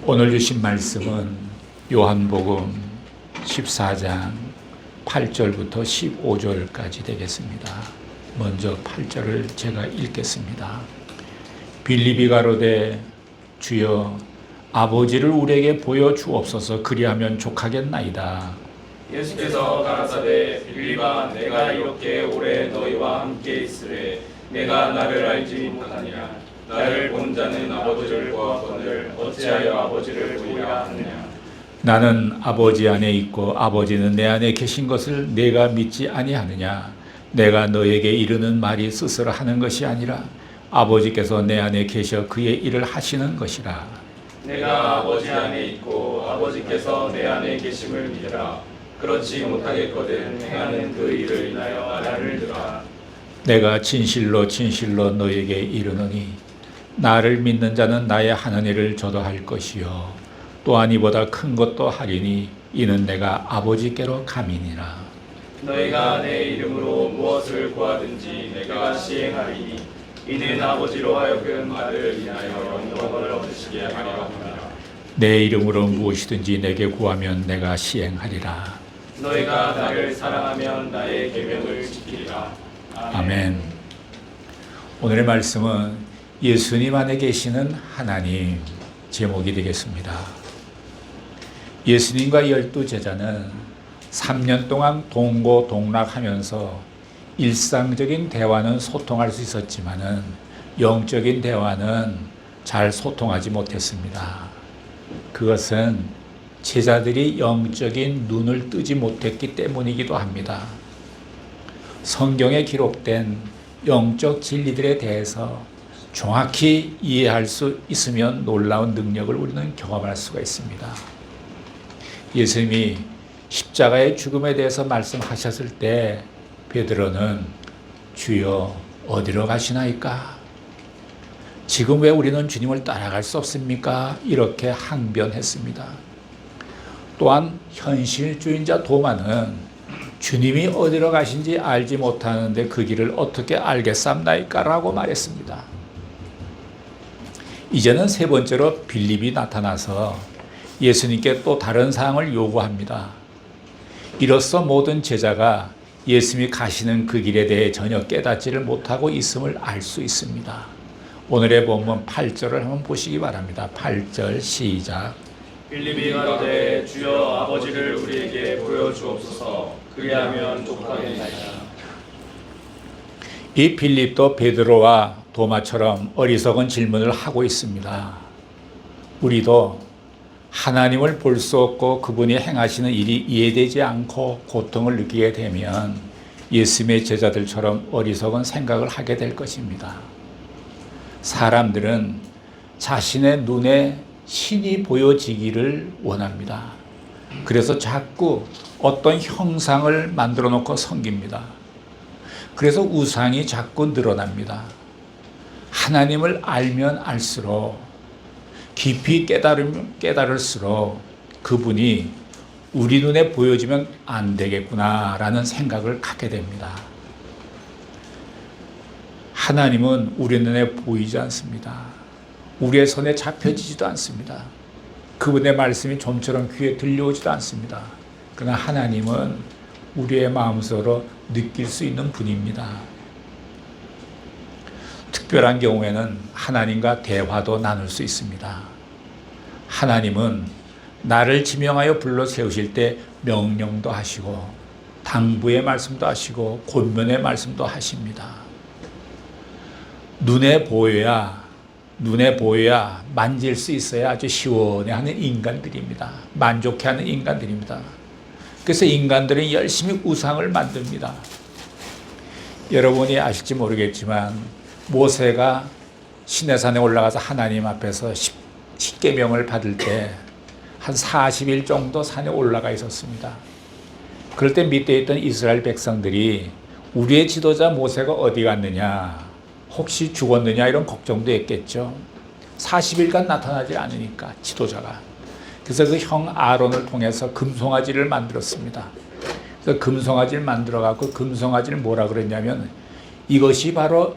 오늘 주신 말씀은 요한복음 14장 8절부터 15절까지 되겠습니다. 먼저 8절을 제가 읽겠습니다. 빌립이 가로되 주여 아버지를 우리에게 보여주옵소서. 그리하면 족하겠나이다. 예수께서 가라사대 빌립아 내가 이렇게 오래 너희와 함께 있으되 내가 나를 알지 못하느냐. 나를 본 자는 아버지를 보았거늘 어찌하여 아버지를 보리라 하느냐. 나는 아버지 안에 있고 아버지는 내 안에 계신 것을 내가 믿지 아니하느냐. 내가 너에게 이르는 말이 스스로 하는 것이 아니라 아버지께서 내 안에 계셔 그의 일을 하시는 것이라. 내가 아버지 안에 있고 아버지께서 내 안에 계심을 믿으라. 그렇지 못하겠거든 행하는 그 일을 인하여 나를 들으라. 내가 진실로 진실로 너에게 이르노니 나를 믿는 자는 나의 하는 일을 저도 할 것이요 또한 이보다 큰 것도 하리니 이는 내가 아버지께로 감이니라. 너희가 내 이름으로 무엇을 구하든지 내가 시행하리니 이는 아버지로 하여금 아들을 인하여 영광을 얻으시게 하려 함이라. 내 이름으로 무엇이든지 내게 구하면 내가 시행하리라. 너희가 나를 사랑하면 나의 계명을 지키리라. 아멘. 오늘의 말씀은 예수님 안에 계시는 하나님 제목이 되겠습니다. 예수님과 12제자는 3년 동안 동고동락하면서 일상적인 대화는 소통할 수 있었지만은 영적인 대화는 잘 소통하지 못했습니다. 그것은 제자들이 영적인 눈을 뜨지 못했기 때문이기도 합니다. 성경에 기록된 영적 진리들에 대해서 정확히 이해할 수 있으면 놀라운 능력을 우리는 경험할 수가 있습니다. 예수님이 십자가의 죽음에 대해서 말씀하셨을 때 베드로는 주여 어디로 가시나이까? 지금 왜 우리는 주님을 따라갈 수 없습니까? 이렇게 항변했습니다. 또한 현실주의자 도마는 주님이 어디로 가신지 알지 못하는데 그 길을 어떻게 알겠삼나이까? 라고 말했습니다. 이제는 세 번째로 빌립이 나타나서 예수님께 또 다른 사항을 요구합니다. 이로써 모든 제자가 예수님이 가시는 그 길에 대해 전혀 깨닫지를 못하고 있음을 알 수 있습니다. 오늘의 본문 8절을 한번 보시기 바랍니다. 8절 시작. 빌립이 가로되 주여 아버지를 우리에게 보여주옵소서. 그리하면 족하겠나이다. 이 빌립도 베드로와 도마처럼 어리석은 질문을 하고 있습니다. 우리도 하나님을 볼 수 없고 그분이 행하시는 일이 이해되지 않고 고통을 느끼게 되면 예수님의 제자들처럼 어리석은 생각을 하게 될 것입니다. 사람들은 자신의 눈에 신이 보여지기를 원합니다. 그래서 자꾸 어떤 형상을 만들어 놓고 섬깁니다. 그래서 우상이 자꾸 늘어납니다. 하나님을 알면 알수록 깊이 깨달을수록 그분이 우리 눈에 보여지면 안 되겠구나라는 생각을 갖게 됩니다. 하나님은 우리 눈에 보이지 않습니다. 우리의 손에 잡혀지지도 않습니다. 그분의 말씀이 좀처럼 귀에 들려오지도 않습니다. 그러나 하나님은 우리의 마음속으로 느낄 수 있는 분입니다. 특별한 경우에는 하나님과 대화도 나눌 수 있습니다. 하나님은 나를 지명하여 불러 세우실 때 명령도 하시고 당부의 말씀도 하시고 권면의 말씀도 하십니다. 눈에 보여야 만질 수 있어야 아주 시원해하는 인간들입니다. 만족해하는 인간들입니다. 그래서 인간들은 열심히 우상을 만듭니다. 여러분이 아실지 모르겠지만 모세가 시내산에 올라가서 하나님 앞에서 십계명을 받을 때 한 40일 정도 산에 올라가 있었습니다. 그럴 때 밑에 있던 이스라엘 백성들이 우리의 지도자 모세가 어디 갔느냐, 혹시 죽었느냐 이런 걱정도 했겠죠. 40일간 나타나지 않으니까 지도자가. 그래서 그 형 아론을 통해서 금송아지를 만들었습니다. 그래서 금송아지를 만들어 갖고 금송아지를 뭐라 그랬냐면 이것이 바로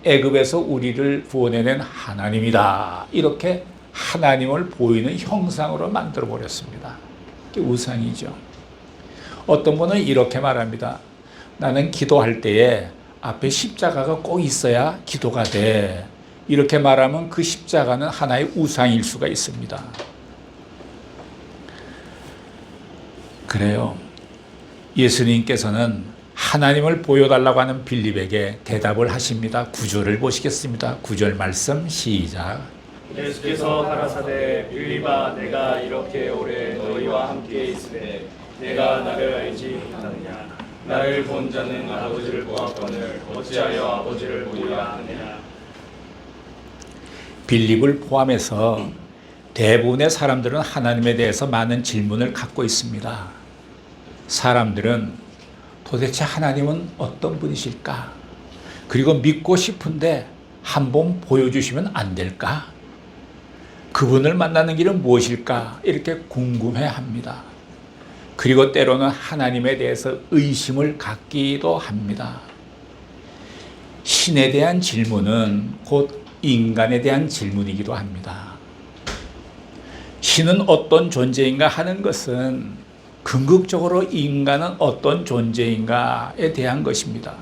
애굽에서 우리를 구원해낸 하나님이다. 이렇게 하나님을 보이는 형상으로 만들어 버렸습니다. 이게 우상이죠. 어떤 분은 이렇게 말합니다. 나는 기도할 때에 앞에 십자가가 꼭 있어야 기도가 돼. 이렇게 말하면 그 십자가는 하나의 우상일 수가 있습니다. 그래요. 예수님께서는 하나님을 보여달라고 하는 빌립에게 대답을 하십니다. 9절을 보시겠습니다. 9절 말씀 시작. 예수께서 가라사대 빌립아 내가 이렇게 오래 너희와 함께 있으되 내가 나를 알지 못하느냐 나를 본 자는 아버지를 보았거늘 어찌하여 아버지를 보리라 하느냐. 빌립을 포함해서 대부분의 사람들은 하나님에 대해서 많은 질문을 갖고 있습니다. 사람들은 도대체 하나님은 어떤 분이실까? 그리고 믿고 싶은데 한번 보여주시면 안 될까? 그분을 만나는 길은 무엇일까? 이렇게 궁금해합니다. 그리고 때로는 하나님에 대해서 의심을 갖기도 합니다. 신에 대한 질문은 곧 인간에 대한 질문이기도 합니다. 신은 어떤 존재인가 하는 것은 궁극적으로 인간은 어떤 존재인가에 대한 것입니다.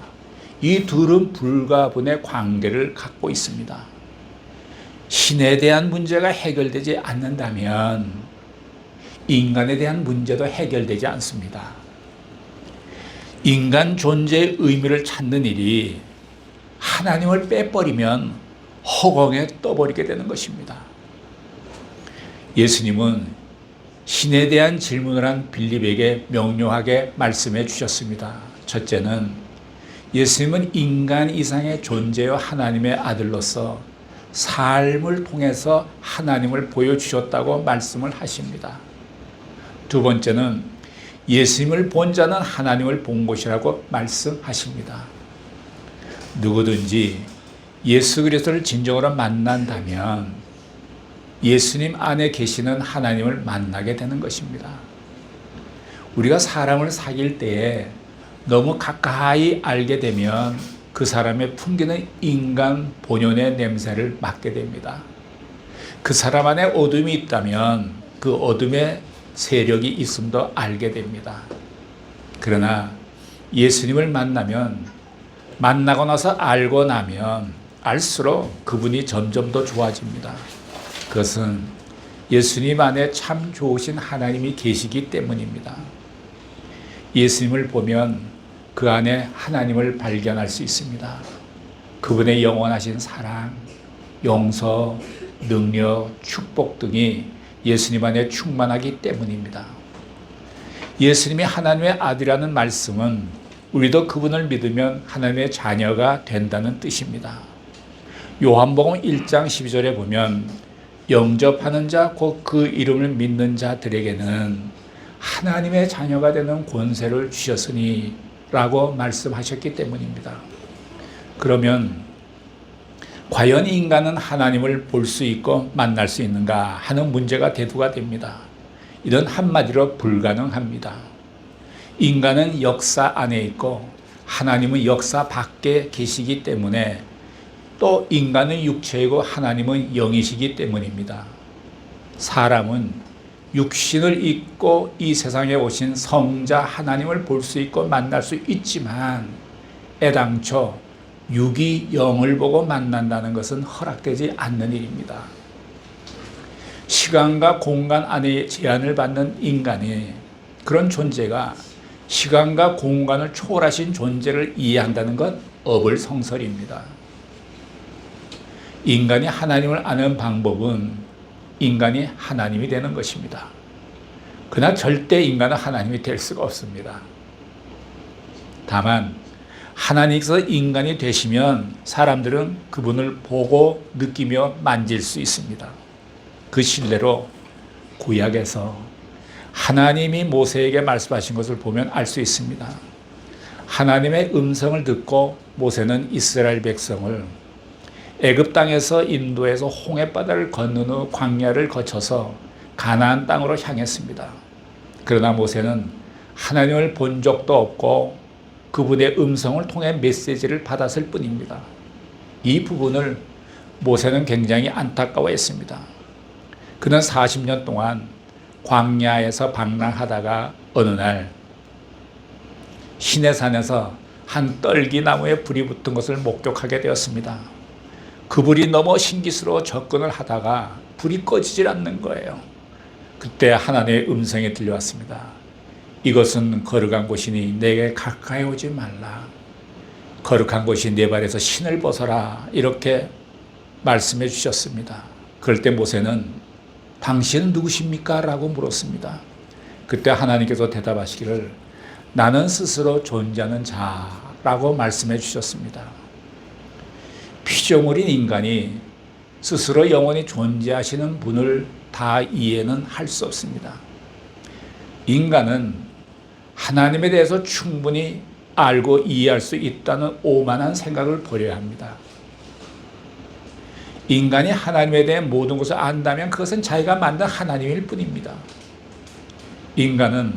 이 둘은 불가분의 관계를 갖고 있습니다. 신에 대한 문제가 해결되지 않는다면 인간에 대한 문제도 해결되지 않습니다. 인간 존재의 의미를 찾는 일이 하나님을 빼버리면 허공에 떠버리게 되는 것입니다. 예수님은 신에 대한 질문을 한 빌립에게 명료하게 말씀해 주셨습니다. 첫째는 예수님은 인간 이상의 존재요 하나님의 아들로서 삶을 통해서 하나님을 보여주셨다고 말씀을 하십니다. 두 번째는 예수님을 본 자는 하나님을 본 것이라고 말씀하십니다. 누구든지 예수 그리스도를 진정으로 만난다면 예수님 안에 계시는 하나님을 만나게 되는 것입니다. 우리가 사람을 사귈 때에 너무 가까이 알게 되면 그 사람의 풍기는 인간 본연의 냄새를 맡게 됩니다. 그 사람 안에 어둠이 있다면 그 어둠의 세력이 있음도 알게 됩니다. 그러나 예수님을 만나고 나서 알고 나면 알수록 그분이 점점 더 좋아집니다. 그것은 예수님 안에 참 좋으신 하나님이 계시기 때문입니다. 예수님을 보면 그 안에 하나님을 발견할 수 있습니다. 그분의 영원하신 사랑, 용서, 능력, 축복 등이 예수님 안에 충만하기 때문입니다. 예수님이 하나님의 아들이라는 말씀은 우리도 그분을 믿으면 하나님의 자녀가 된다는 뜻입니다. 요한복음 1장 12절에 보면 영접하는 자, 곧 그 이름을 믿는 자들에게는 하나님의 자녀가 되는 권세를 주셨으니 라고 말씀하셨기 때문입니다. 그러면 과연 인간은 하나님을 볼 수 있고 만날 수 있는가 하는 문제가 대두가 됩니다. 이런 한마디로 불가능합니다. 인간은 역사 안에 있고 하나님은 역사 밖에 계시기 때문에 또 인간은 육체이고 하나님은 영이시기 때문입니다. 사람은 육신을 입고 이 세상에 오신 성자 하나님을 볼 수 있고 만날 수 있지만 애당초 육이 영을 보고 만난다는 것은 허락되지 않는 일입니다. 시간과 공간 안에 제한을 받는 인간이 그런 존재가 시간과 공간을 초월하신 존재를 이해한다는 것 어불성설입니다. 인간이 하나님을 아는 방법은 인간이 하나님이 되는 것입니다. 그러나 절대 인간은 하나님이 될 수가 없습니다. 다만 하나님께서 인간이 되시면 사람들은 그분을 보고 느끼며 만질 수 있습니다. 그 신뢰로 구약에서 하나님이 모세에게 말씀하신 것을 보면 알 수 있습니다. 하나님의 음성을 듣고 모세는 이스라엘 백성을 애굽 땅에서 인도해서 홍해바다를 건넌 후 광야를 거쳐서 가나안 땅으로 향했습니다. 그러나 모세는 하나님을 본 적도 없고 그분의 음성을 통해 메시지를 받았을 뿐입니다. 이 부분을 모세는 굉장히 안타까워했습니다. 그는 40년 동안 광야에서 방랑하다가 어느 날 시내산에서 한 떨기나무에 불이 붙은 것을 목격하게 되었습니다. 그 불이 너무 신기스러워 접근을 하다가 불이 꺼지질 않는 거예요. 그때 하나님의 음성이 들려왔습니다. 이것은 거룩한 곳이니 내게 가까이 오지 말라. 거룩한 곳이 내 발에서 신을 벗어라. 이렇게 말씀해 주셨습니다. 그럴 때 모세는 당신은 누구십니까? 라고 물었습니다. 그때 하나님께서 대답하시기를 나는 스스로 존재하는 자라고 말씀해 주셨습니다. 피조물인 인간이 스스로 영원히 존재하시는 분을 다 이해는 할 수 없습니다. 인간은 하나님에 대해서 충분히 알고 이해할 수 있다는 오만한 생각을 버려야 합니다. 인간이 하나님에 대해 모든 것을 안다면 그것은 자기가 만든 하나님일 뿐입니다. 인간은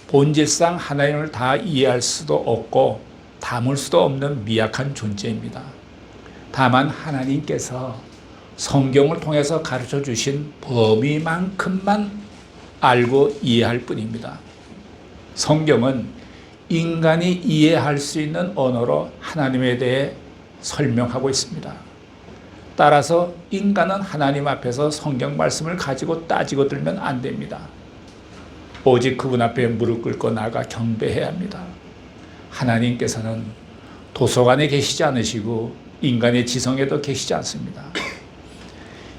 본질상 하나님을 다 이해할 수도 없고 담을 수도 없는 미약한 존재입니다. 다만 하나님께서 성경을 통해서 가르쳐 주신 범위만큼만 알고 이해할 뿐입니다. 성경은 인간이 이해할 수 있는 언어로 하나님에 대해 설명하고 있습니다. 따라서 인간은 하나님 앞에서 성경 말씀을 가지고 따지고 들면 안 됩니다. 오직 그분 앞에 무릎 꿇고 나아가 경배해야 합니다. 하나님께서는 도서관에 계시지 않으시고 인간의 지성에도 계시지 않습니다.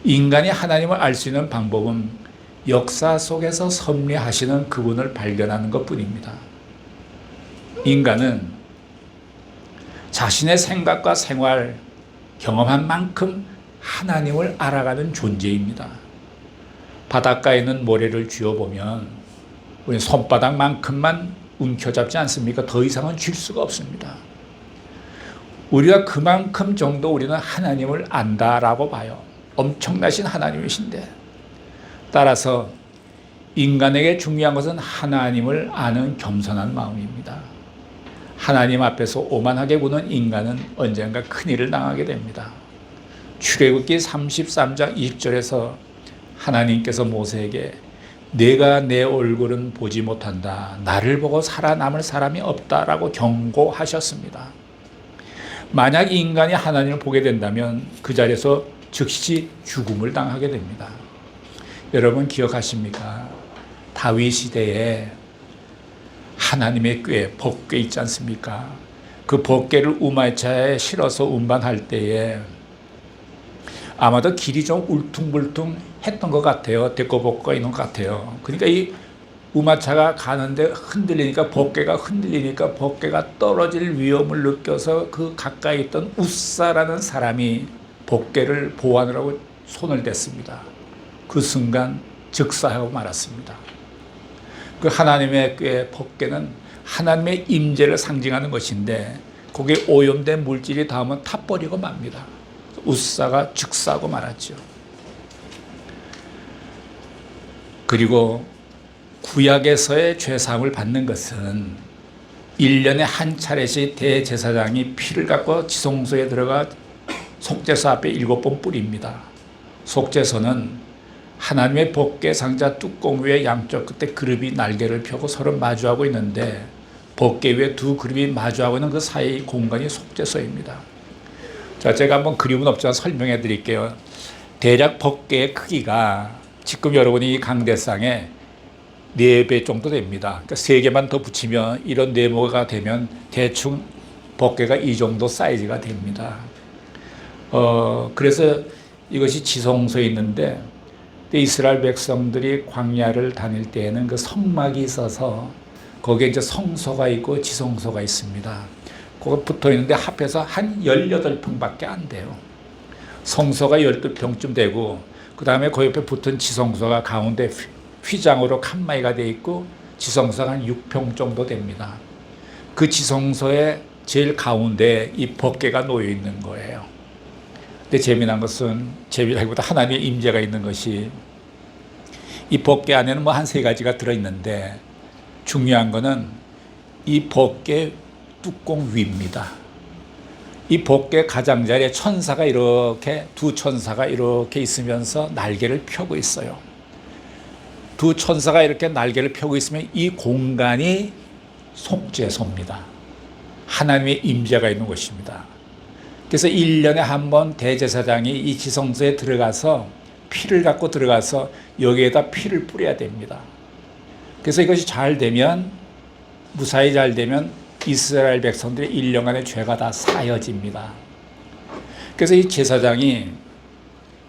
인간이 하나님을 알 수 있는 방법은 역사 속에서 섭리하시는 그분을 발견하는 것뿐입니다. 인간은 자신의 생각과 생활, 경험한 만큼 하나님을 알아가는 존재입니다. 바닷가에 있는 모래를 쥐어보면 우리 손바닥만큼만 움켜잡지 않습니까? 더 이상은 쥘 수가 없습니다. 우리가 그만큼 정도 우리는 하나님을 안다라고 봐요. 엄청나신 하나님이신데. 따라서 인간에게 중요한 것은 하나님을 아는 겸손한 마음입니다. 하나님 앞에서 오만하게 구는 인간은 언젠가 큰일을 당하게 됩니다. 출애굽기 33장 20절에서 하나님께서 모세에게 내가 내 얼굴은 보지 못한다. 나를 보고 살아남을 사람이 없다라고 경고하셨습니다. 만약 인간이 하나님을 보게 된다면 그 자리에서 즉시 죽음을 당하게 됩니다. 여러분 기억하십니까? 다윗 시대에 하나님의 궤, 법궤 있지 않습니까? 그 법궤를 우마차에 실어서 운반할 때에 아마도 길이 좀 울퉁불퉁 했던 것 같아요. 데코복가 있는 것 같아요. 그러니까 이 우마차가 가는데 흔들리니까 법궤가 떨어질 위험을 느껴서 그 가까이 있던 웃사라는 사람이 법궤를 보호하느라고 손을 댔습니다. 그 순간 즉사하고 말았습니다. 그 하나님의 궤 법궤는 하나님의 임재를 상징하는 것인데 거기에 오염된 물질이 닿으면 타버리고 맙니다. 웃사가 즉사하고 말았죠. 그리고 구약에서의 죄사함을 받는 것은 1년에 한 차례씩 대제사장이 피를 갖고 지성소에 들어가 속죄소 앞에 7번 뿌립니다. 속죄소는 하나님의 법궤 상자 뚜껑 위에 양쪽 끝에 그룹이 날개를 펴고 서로 마주하고 있는데 법궤 위에 두 그룹이 마주하고 있는 그 사이 공간이 속죄소입니다. 자, 제가 한번 그림은 없지만 설명해 드릴게요. 대략 법궤의 크기가 지금 여러분이 이 강대상에 4배 정도 됩니다. 그러니까 3개만 더 붙이면 이런 네모가 되면 대충 법궤가 이 정도 사이즈가 됩니다. 그래서 이것이 지성소에 있는데 이스라엘 백성들이 광야를 다닐 때에는 그 성막이 있어서 거기에 이제 성소가 있고 지성소가 있습니다. 그거 붙어 있는데 합해서 한 18평밖에 안 돼요. 성소가 12평쯤 되고 그 다음에 그 옆에 붙은 지성소가 가운데 휘장으로 칸막이가 되어 있고 지성소가 한 6평 정도 됩니다. 그 지성소의 제일 가운데 이 법궤가 놓여 있는 거예요. 근데 재미난 것은 재미라기보다 하나님의 임재가 있는 것이 이 법궤 안에는 뭐 한 3가지가 들어있는데 중요한 거는 이 법궤 뚜껑 위입니다. 이 복개 가장자리에 천사가 이렇게 두 천사가 이렇게 있으면서 날개를 펴고 있어요. 두 천사가 이렇게 날개를 펴고 있으면 이 공간이 속죄소입니다. 하나님의 임재가 있는 곳입니다. 그래서 1년에 한 번 대제사장이 이 지성소에 들어가서 피를 갖고 들어가서 여기에다 피를 뿌려야 됩니다. 그래서 이것이 잘 되면, 무사히 잘 되면 이스라엘 백성들의 1년간의 죄가 다 사여집니다. 그래서 이 제사장이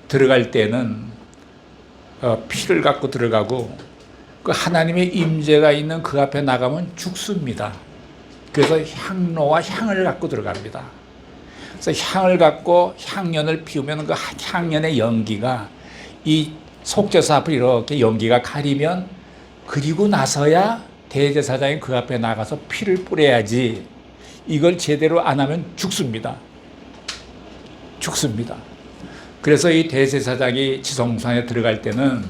들어갈 때는 피를 갖고 들어가고 그 하나님의 임재가 있는 그 앞에 나가면 죽습니다. 그래서 향로와 향을 갖고 들어갑니다. 그래서 향을 갖고 향연을 피우면 그 향연의 연기가 이 속죄소 앞을 이렇게 연기가 가리면, 그리고 나서야 대제사장이 그 앞에 나가서 피를 뿌려야지, 이걸 제대로 안 하면 죽습니다. 죽습니다. 그래서 이 대제사장이 지성소 안에 들어갈 때는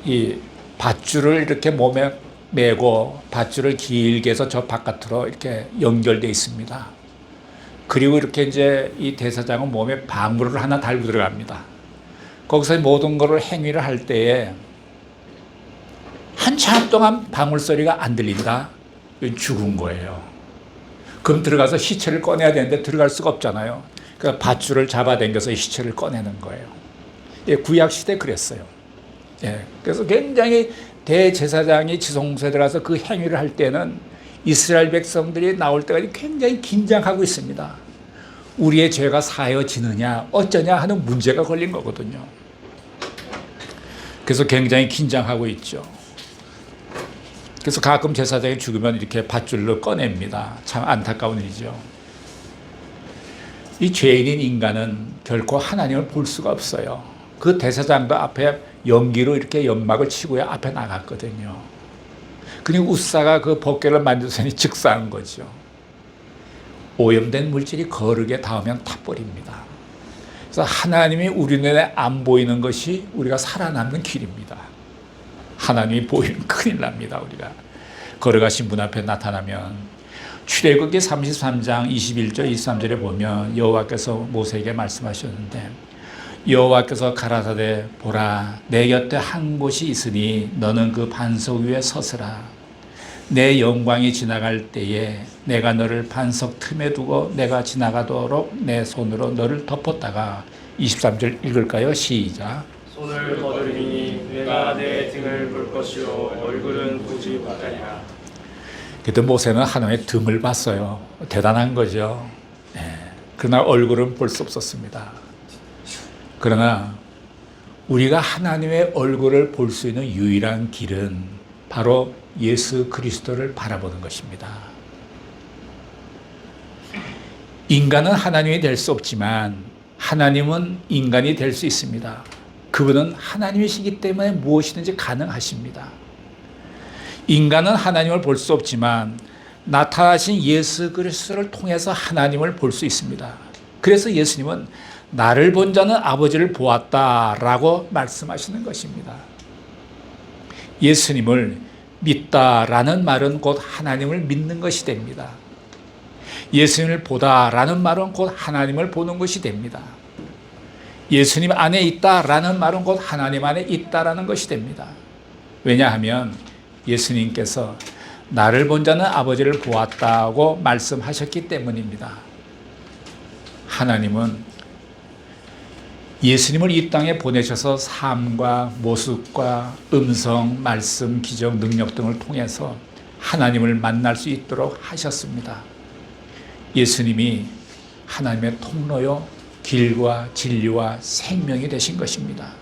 이 밧줄을 이렇게 몸에 메고 밧줄을 길게 해서 저 바깥으로 이렇게 연결되어 있습니다. 그리고 이렇게 이제 이 대제사장은 몸에 방울을 하나 달고 들어갑니다. 거기서 모든 것을 행위를 할 때에 한참 동안 방울 소리가 안 들린다? 죽은 거예요. 그럼 들어가서 시체를 꺼내야 되는데 들어갈 수가 없잖아요. 그래서 밧줄을 잡아당겨서 시체를 꺼내는 거예요. 예, 구약시대 그랬어요. 예, 그래서 굉장히 대제사장이 지성소에 들어가서 그 행위를 할 때는 이스라엘 백성들이 나올 때까지 굉장히 긴장하고 있습니다. 우리의 죄가 사여지느냐 어쩌냐 하는 문제가 걸린 거거든요. 그래서 굉장히 긴장하고 있죠. 그래서 가끔 제사장이 죽으면 이렇게 밧줄로 꺼냅니다. 참 안타까운 일이죠. 이 죄인인 인간은 결코 하나님을 볼 수가 없어요. 그 대제사장도 앞에 연기로 이렇게 연막을 치고야 앞에 나갔거든요. 그리고 우사가 그 벗개를 만져서니 즉사한 거죠. 오염된 물질이 거르게 닿으면 타버립니다. 그래서 하나님이 우리 눈에 안 보이는 것이 우리가 살아남는 길입니다. 하나님이 보이면 큰일 납니다. 우리가 걸어가신 문 앞에 나타나면, 출애굽기 33장 21절 23절에 보면 여호와께서 모세에게 말씀하셨는데, 여호와께서 가라사대 보라 내 곁에 한 곳이 있으니 너는 그 반석 위에 서서라. 내 영광이 지나갈 때에 내가 너를 반석 틈에 두고 내가 지나가도록 내 손으로 너를 덮었다가, 23절 읽을까요? 시작. 손을 거두리니 내가 내 등을 볼 것이요 얼굴은 보지 못하리라. 그때 모세는 하나님의 등을 봤어요. 대단한 거죠. 네. 그러나 얼굴은 볼 수 없었습니다. 그러나 우리가 하나님의 얼굴을 볼 수 있는 유일한 길은 바로 예수 그리스도를 바라보는 것입니다. 인간은 하나님이 될 수 없지만 하나님은 인간이 될 수 있습니다. 그분은 하나님이시기 때문에 무엇이든지 가능하십니다. 인간은 하나님을 볼 수 없지만 나타나신 예수 그리스도를 통해서 하나님을 볼 수 있습니다. 그래서 예수님은 나를 본 자는 아버지를 보았다라고 말씀하시는 것입니다. 예수님을 믿다라는 말은 곧 하나님을 믿는 것이 됩니다. 예수님을 보다라는 말은 곧 하나님을 보는 것이 됩니다. 예수님 안에 있다라는 말은 곧 하나님 안에 있다라는 것이 됩니다. 왜냐하면 예수님께서 나를 본 자는 아버지를 보았다고 말씀하셨기 때문입니다. 하나님은 예수님을 이 땅에 보내셔서 삶과 모습과 음성, 말씀, 기적, 능력 등을 통해서 하나님을 만날 수 있도록 하셨습니다. 예수님이 하나님의 통로요, 길과 진리와 생명이 되신 것입니다.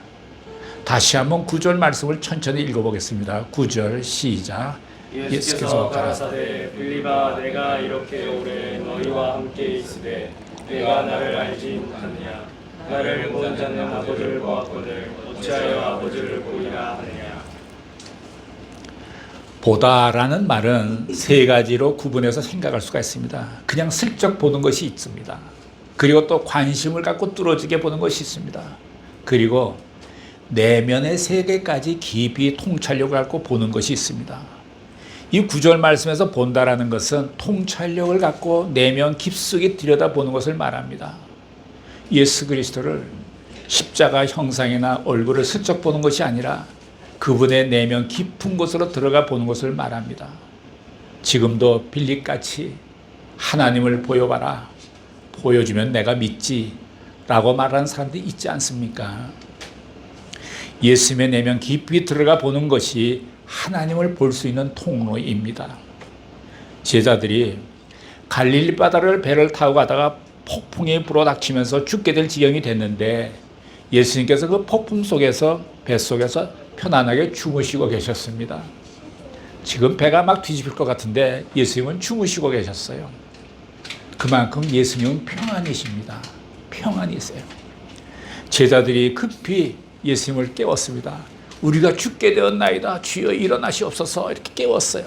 다시 한번 9절 말씀을 천천히 읽어보겠습니다. 9절 시작. 예수께서 가라사대 빌립아 내가 이렇게 오래 너희와 함께 있으되 내가 나를 알지 못하느냐. 나를 본 자는 아버지를 보았거늘 어찌하여 아버지를 보이라 하느냐. 보다라는 말은 세 가지로 구분해서 생각할 수가 있습니다. 그냥 슬쩍 보는 것이 있습니다. 그리고 또 관심을 갖고 뚫어지게 보는 것이 있습니다. 그리고 내면의 세계까지 깊이 통찰력을 갖고 보는 것이 있습니다. 이 구절 말씀에서 본다라는 것은 통찰력을 갖고 내면 깊숙이 들여다보는 것을 말합니다. 예수 그리스도를 십자가 형상이나 얼굴을 슬쩍 보는 것이 아니라 그분의 내면 깊은 곳으로 들어가 보는 것을 말합니다. 지금도 빌립같이 하나님을 보여봐라. 보여주면 내가 믿지 라고 말하는 사람들이 있지 않습니까? 예수님의 내면 깊이 들어가 보는 것이 하나님을 볼 수 있는 통로입니다. 제자들이 갈릴리 바다를 배를 타고 가다가 폭풍이 불어닥치면서 죽게 될 지경이 됐는데 예수님께서 그 폭풍 속에서 뱃속에서 편안하게 주무시고 계셨습니다. 지금 배가 막 뒤집힐 것 같은데 예수님은 주무시고 계셨어요. 그만큼 예수님은 평안이십니다. 평안이세요. 제자들이 급히 예수님을 깨웠습니다. 우리가 죽게 되었나이다. 주여 일어나시옵소서. 이렇게 깨웠어요.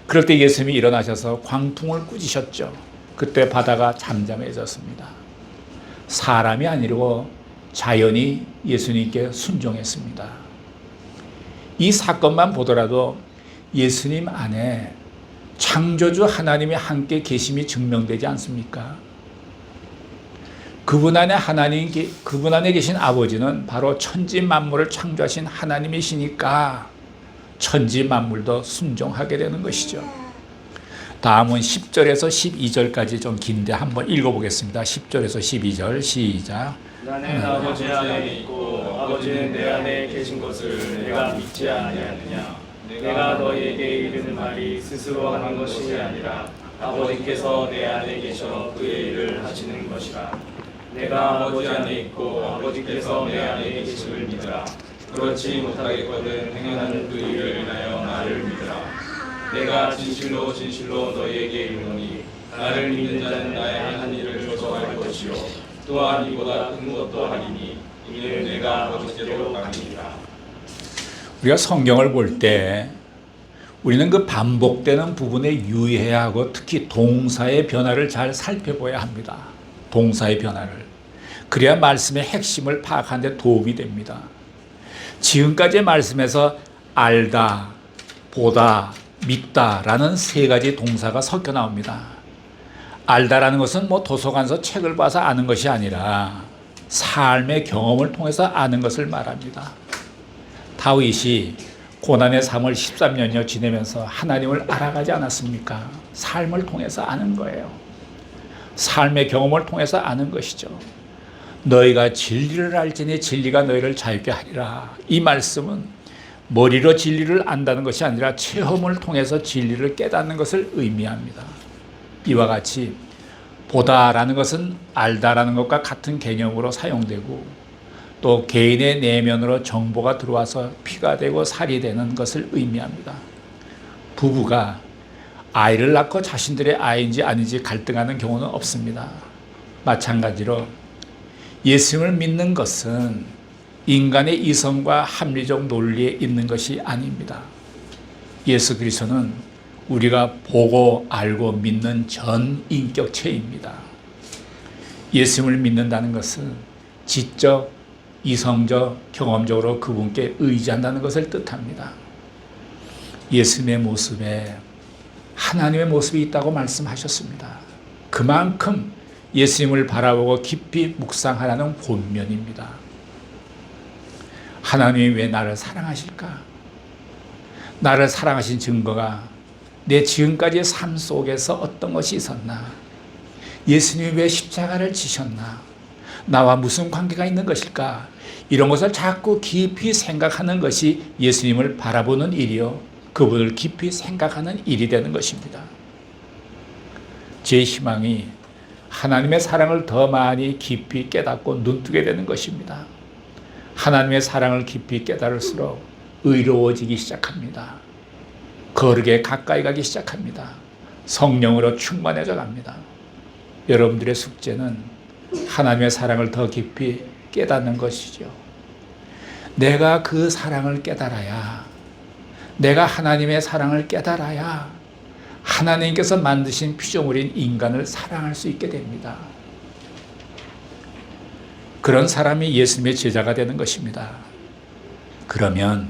그럴 때 예수님이 일어나셔서 광풍을 꾸짖으셨죠. 그때 바다가 잠잠해졌습니다. 사람이 아니고 자연이 예수님께 순종했습니다. 이 사건만 보더라도 예수님 안에 창조주 하나님이 함께 계심이 증명되지 않습니까? 그분 안에 계신 아버지는 바로 천지 만물을 창조하신 하나님이시니까 천지 만물도 순종하게 되는 것이죠. 다음은 10절에서 12절까지 좀 긴데 한번 읽어보겠습니다. 10절에서 12절 시작. 나는 아버지 안에 있고 아버지는 내 안에 계신 것을 내가 믿지 아니하느냐. 내가 너희에게 이르는 말이 스스로 하는 것이 아니라 아버지께서 내 안에 계셔 그의 일을 하시는 것이라. 내가 아버지 안에 있고 아버지께서 내 안에 계심을 믿으라. 그렇지 못하겠거든 행하는 그 일을 인하여 나를 믿으라. 내가 진실로 진실로 너희에게 이르노니 나를 믿는 자는 나의 한 일을 조성할 것이요 또한 이보다 큰 것도 하리니 이는 내가 아버지께로 가니라. 우리가 성경을 볼 때 우리는 그 반복되는 부분에 유의해야 하고 특히 동사의 변화를 잘 살펴봐야 합니다. 동사의 변화를. 그래야 말씀의 핵심을 파악하는 데 도움이 됩니다. 지금까지의 말씀에서 알다, 보다, 믿다라는 세 가지 동사가 섞여 나옵니다. 알다라는 것은 도서관에서 책을 봐서 아는 것이 아니라 삶의 경험을 통해서 아는 것을 말합니다. 다윗이 고난의 삶을 13년여 지내면서 하나님을 알아가지 않았습니까? 삶을 통해서 아는 거예요. 삶의 경험을 통해서 아는 것이죠. 너희가 진리를 알지니 진리가 너희를 자유케 하리라. 이 말씀은 머리로 진리를 안다는 것이 아니라 체험을 통해서 진리를 깨닫는 것을 의미합니다. 이와 같이 보다라는 것은 알다라는 것과 같은 개념으로 사용되고 또 개인의 내면으로 정보가 들어와서 피가 되고 살이 되는 것을 의미합니다. 부부가 아이를 낳고 자신들의 아이인지 아닌지 갈등하는 경우는 없습니다. 마찬가지로 예수님을 믿는 것은 인간의 이성과 합리적 논리에 있는 것이 아닙니다. 예수 그리스도는 우리가 보고 알고 믿는 전 인격체입니다. 예수님을 믿는다는 것은 지적, 이성적, 경험적으로 그분께 의지한다는 것을 뜻합니다. 예수님의 모습에 하나님의 모습이 있다고 말씀하셨습니다. 그만큼 예수님을 바라보고 깊이 묵상하라는 권면입니다. 하나님이 왜 나를 사랑하실까? 나를 사랑하신 증거가 내 지금까지의 삶 속에서 어떤 것이 있었나? 예수님이 왜 십자가를 지셨나? 나와 무슨 관계가 있는 것일까? 이런 것을 자꾸 깊이 생각하는 것이 예수님을 바라보는 일이요, 그분을 깊이 생각하는 일이 되는 것입니다. 제 희망이 하나님의 사랑을 더 많이 깊이 깨닫고 눈뜨게 되는 것입니다. 하나님의 사랑을 깊이 깨달을수록 의로워지기 시작합니다. 거룩에 가까이 가기 시작합니다. 성령으로 충만해져 갑니다. 여러분들의 숙제는 하나님의 사랑을 더 깊이 깨닫는 것이죠. 내가 그 사랑을 깨달아야, 내가 하나님의 사랑을 깨달아야 하나님께서 만드신 피조물인 인간을 사랑할 수 있게 됩니다. 그런 사람이 예수님의 제자가 되는 것입니다. 그러면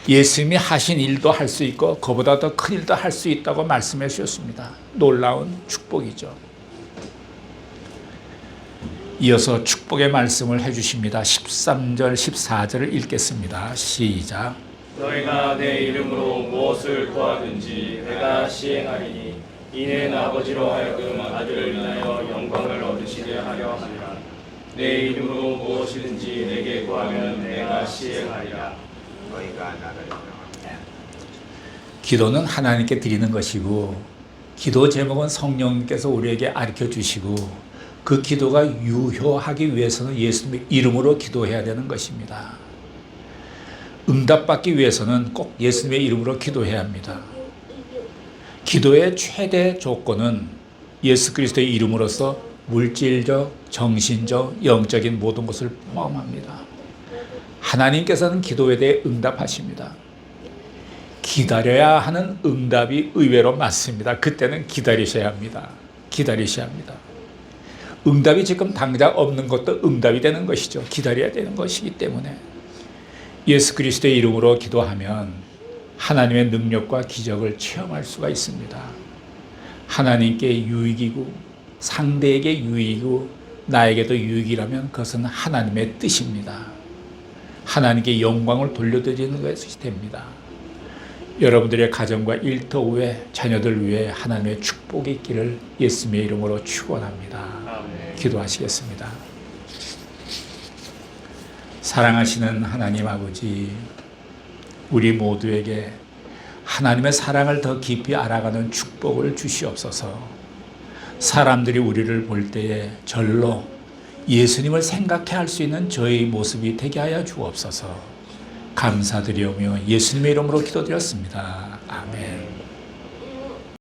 예수님이 하신 일도 할 수 있고 그보다 더 큰 일도 할 수 있다고 말씀해 주셨습니다. 놀라운 축복이죠. 이어서 축복의 말씀을 해주십니다. 13절 14절을 읽겠습니다. 시작. 너희가 내 이름으로 무엇을 구하든지 내가 시행하리니 이는 아버지로 하여금 아들을 인하여 영광을 얻으시게 하려 함이라. 내 이름으로 무엇이든지 내게 구하면 내가 시행하리라. 기도는 하나님께 드리는 것이고 기도 제목은 성령께서 우리에게 가르쳐 주시고 그 기도가 유효하기 위해서는 예수님의 이름으로 기도해야 되는 것입니다. 응답받기 위해서는 꼭 예수님의 이름으로 기도해야 합니다. 기도의 최대 조건은 예수 그리스도의 이름으로서 물질적, 정신적, 영적인 모든 것을 포함합니다. 하나님께서는 기도에 대해 응답하십니다. 기다려야 하는 응답이 의외로 많습니다. 그때는 기다리셔야 합니다. 기다리셔야 합니다. 응답이 지금 당장 없는 것도 응답이 되는 것이죠. 기다려야 되는 것이기 때문에 예수 그리스도의 이름으로 기도하면 하나님의 능력과 기적을 체험할 수가 있습니다. 하나님께 유익이고 상대에게 유익이고 나에게도 유익이라면 그것은 하나님의 뜻입니다. 하나님께 영광을 돌려드리는 것이 됩니다. 여러분들의 가정과 일터 위에 자녀들 위해 하나님의 축복이 있기를 예수님의 이름으로 축원합니다. 아멘. 기도하시겠습니다. 사랑하시는 하나님 아버지, 우리 모두에게 하나님의 사랑을 더 깊이 알아가는 축복을 주시옵소서. 사람들이 우리를 볼 때에 절로 예수님을 생각해 할 수 있는 저의 모습이 되게 하여 주옵소서. 감사드리오며 예수님의 이름으로 기도드렸습니다. 아멘.